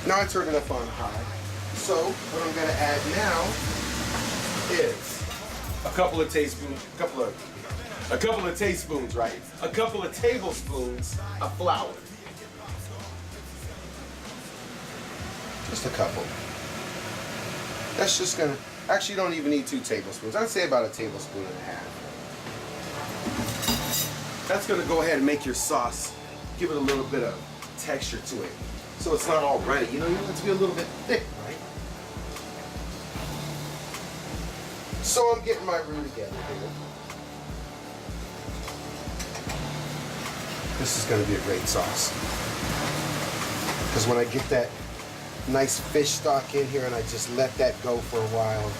Now I turned it up on high. So what I'm gonna add now is a couple of tablespoons, right? A couple of tablespoons of flour. Just a couple. That's just gonna, actually you don't even need 2 tablespoons. I'd say about a tablespoon and a half. That's gonna go ahead and make your sauce, give it a little bit of texture to it. So it's not all runny. You know, you want it to be a little bit thick, right? So I'm getting my roux together here. This is gonna be a great sauce. Because when I get that nice fish stock in here and I just let that go for a while.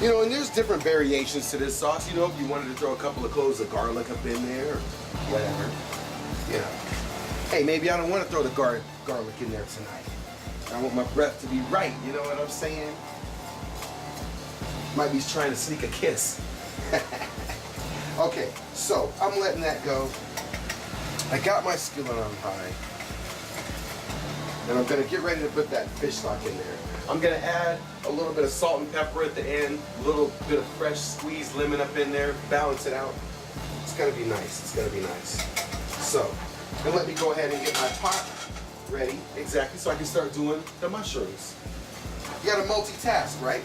You know, and there's different variations to this sauce. You know, if you wanted to throw a couple of cloves of garlic up in there or whatever, you know. Hey, maybe I don't want to throw the garlic in there tonight. I want my breath to be right, you know what I'm saying? Might be trying to sneak a kiss. Okay, so I'm letting that go. I got my skillet on high. And I'm gonna get ready to put that fish stock in there. I'm gonna add a little bit of salt and pepper at the end, a little bit of fresh squeezed lemon up in there, balance it out. It's gonna be nice, it's gonna be nice. So, then let me go ahead and get my pot ready, exactly, so I can start doing the mushrooms. You gotta multitask, right?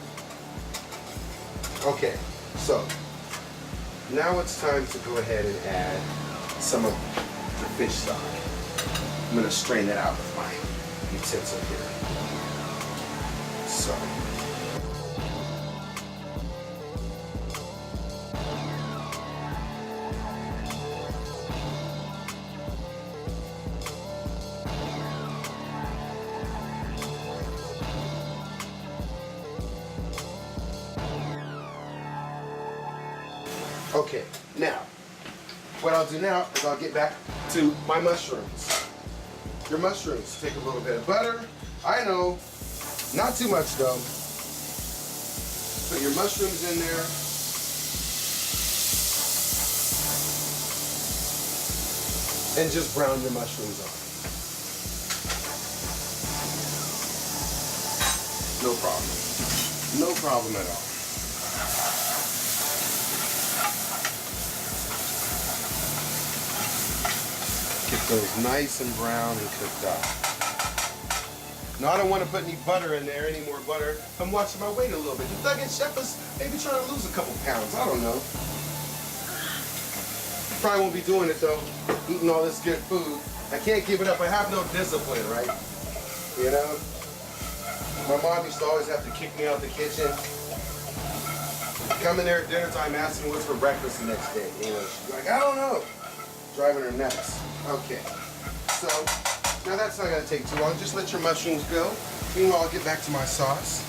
Okay, so, now it's time to go ahead and add some of the fish stock. I'm gonna strain that out with my utensil here. So. Okay, now, what I'll do now is I'll get back to my mushrooms. Your mushrooms, take a little bit of butter. I know, not too much though. Put your mushrooms in there. And just brown your mushrooms on. No problem. No problem at all. Get those nice and brown and cooked up. Now I don't want to put any butter in there, any more butter. I'm watching my weight a little bit. The Thuggin chef is maybe trying to lose a couple pounds. I don't know. Probably won't be doing it though, eating all this good food. I can't give it up. I have no discipline, right? You know? My mom used to always have to kick me out the kitchen. Come in there at dinner time asking what's for breakfast the next day. You know, she's like, I don't know. Driving her nuts. Okay, so now that's not going to take too long. Just let your mushrooms go. Meanwhile, I'll get back to my sauce.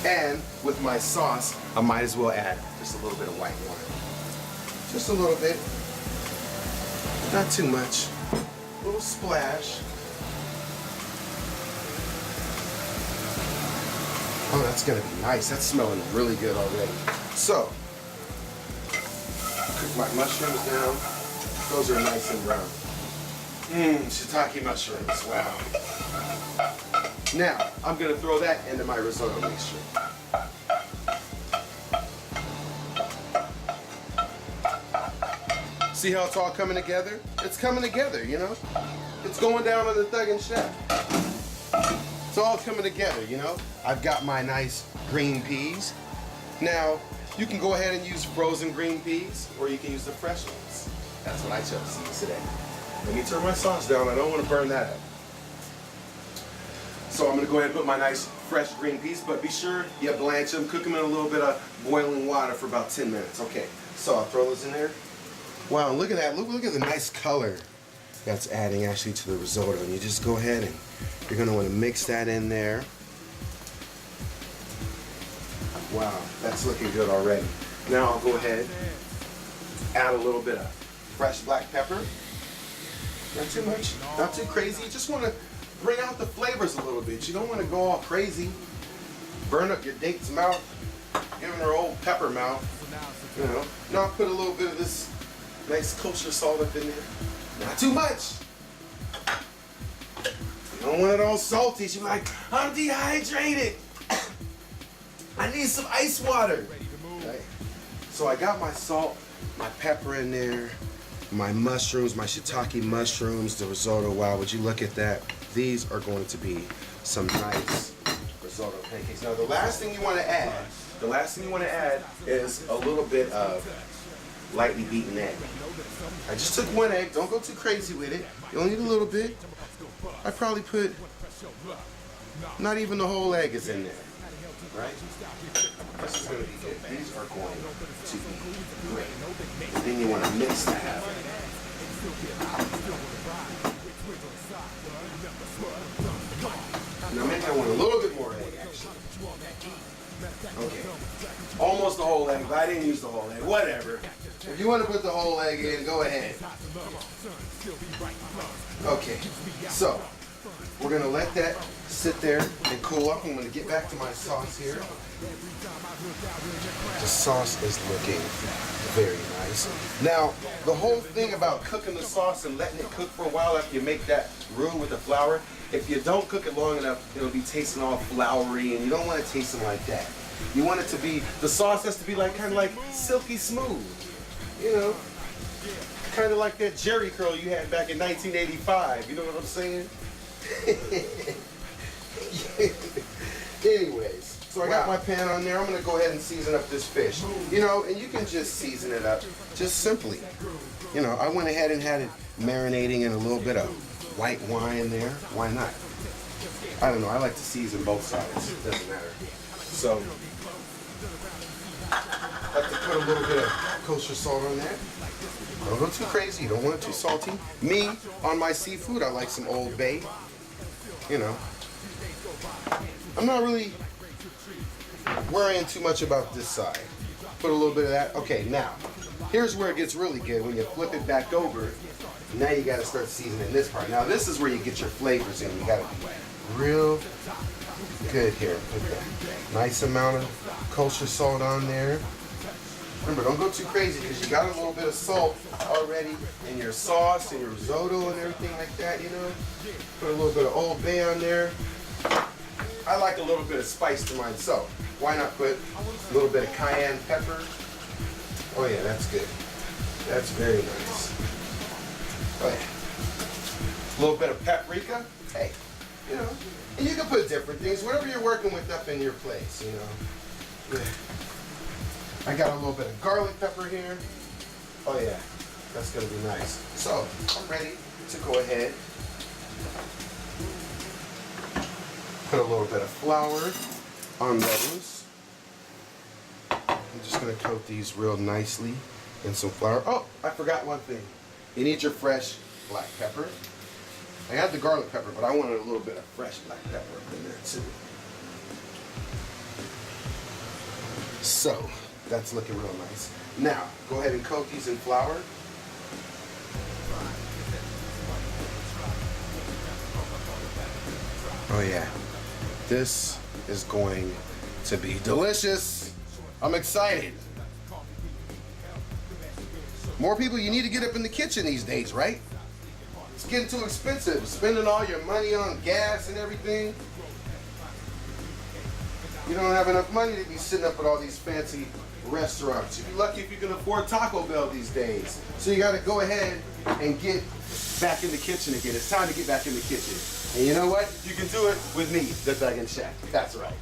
And with my sauce, I might as well add just a little bit of white wine. Just a little bit. Not too much. A little splash. Oh, that's gonna be nice. That's smelling really good already. So, cook my mushrooms down. Those are nice and brown. Shiitake mushrooms, wow. Now, I'm gonna throw that into my risotto mixture. See how it's all coming together? It's coming together, you know? It's going down on the Thuggin chef. It's all coming together, you know? I've got my nice green peas. Now, you can go ahead and use frozen green peas, or you can use the fresh ones. That's what I chose to use today. Let me turn my sauce down. I don't want to burn that up. So I'm gonna go ahead and put my nice fresh green peas, but be sure you blanch them, cook them in a little bit of boiling water for about 10 minutes. Okay, so I'll throw those in there. Wow, look at that. Look at the nice color that's adding actually to the risotto. And you just go ahead and you're gonna wanna mix that in there. Wow, that's looking good already. Now I'll go ahead, add a little bit of fresh black pepper. Not too much, not too crazy. You just wanna bring out the flavors a little bit. You don't wanna go all crazy. Burn up your date's mouth, giving her old pepper mouth. You know. Now I'll put a little bit of this nice kosher salt up in there. Not too much. You don't want it all salty. She's like, I'm dehydrated. I need some ice water. Right? So I got my salt, my pepper in there, my mushrooms, my shiitake mushrooms, the risotto. Wow, would you look at that? These are going to be some nice risotto pancakes. Now the last thing you want to add, is a little bit of lightly beaten egg. I just took one egg. Don't go too crazy with it. You only need a little bit. I probably put, not even the whole egg is in there, right? This is going to be good. These are going to be great. And then you want to mix that. Now maybe I want a little bit more egg, actually. Okay. Almost the whole egg, but I didn't use the whole egg. Whatever. If you want to put the whole egg in, go ahead. Okay. So, we're going to let that sit there and cool up. I'm going to get back to my sauce here. The sauce is looking very nice. Now, the whole thing about cooking the sauce and letting it cook for a while after you make that roux with the flour, if you don't cook it long enough, it'll be tasting all floury, and you don't want it tasting like that. You want it to be, the sauce has to be like kind of like silky smooth, you know, kind of like that Jerry curl you had back in 1985. You know what I'm saying? Anyways, so I got my pan on there. I'm gonna go ahead and season up this fish. You know, and you can just season it up just simply. You know, I went ahead and had it marinating in a little bit of white wine there. Why not? I don't know. I like to season both sides. It doesn't matter. So, I like to put a little bit of kosher salt on there. Don't go too crazy. You don't want it too salty. Me, on my seafood, I like some Old Bay. You know, I'm not really worrying too much about this side. Put a little bit of that. Okay, now, here's where it gets really good. When you flip it back over, now you got to start seasoning this part. Now, this is where you get your flavors in. You got to be real good here. Put that nice amount of kosher salt on there. Remember, don't go too crazy because you got a little bit of salt already in your sauce and your risotto and everything like that, you know. Put a little bit of Old Bay on there. I like a little bit of spice to mine, so why not put a little bit of cayenne pepper? Oh yeah, that's good. That's very nice. Oh yeah. A little bit of paprika. Hey, you know, and you can put different things, whatever you're working with up in your place, you know. Yeah. I got a little bit of garlic pepper here. Oh yeah, that's gonna be nice. So, I'm ready to go ahead. Put a little bit of flour on those. I'm just gonna coat these real nicely in some flour. Oh, I forgot one thing. You need your fresh black pepper. I had the garlic pepper, but I wanted a little bit of fresh black pepper up in there too. So, that's looking real nice. Now, go ahead and coat these in flour. Oh yeah, this is going to be delicious. I'm excited. More people, you need to get up in the kitchen these days, right? It's getting too expensive, spending all your money on gas and everything. You don't have enough money to be sitting up at all these fancy restaurants. You'd be lucky if you can afford Taco Bell these days. So you gotta go ahead and get back in the kitchen again. It's time to get back in the kitchen. And you know what? You can do it with me, the Thuggin Chef. That's right.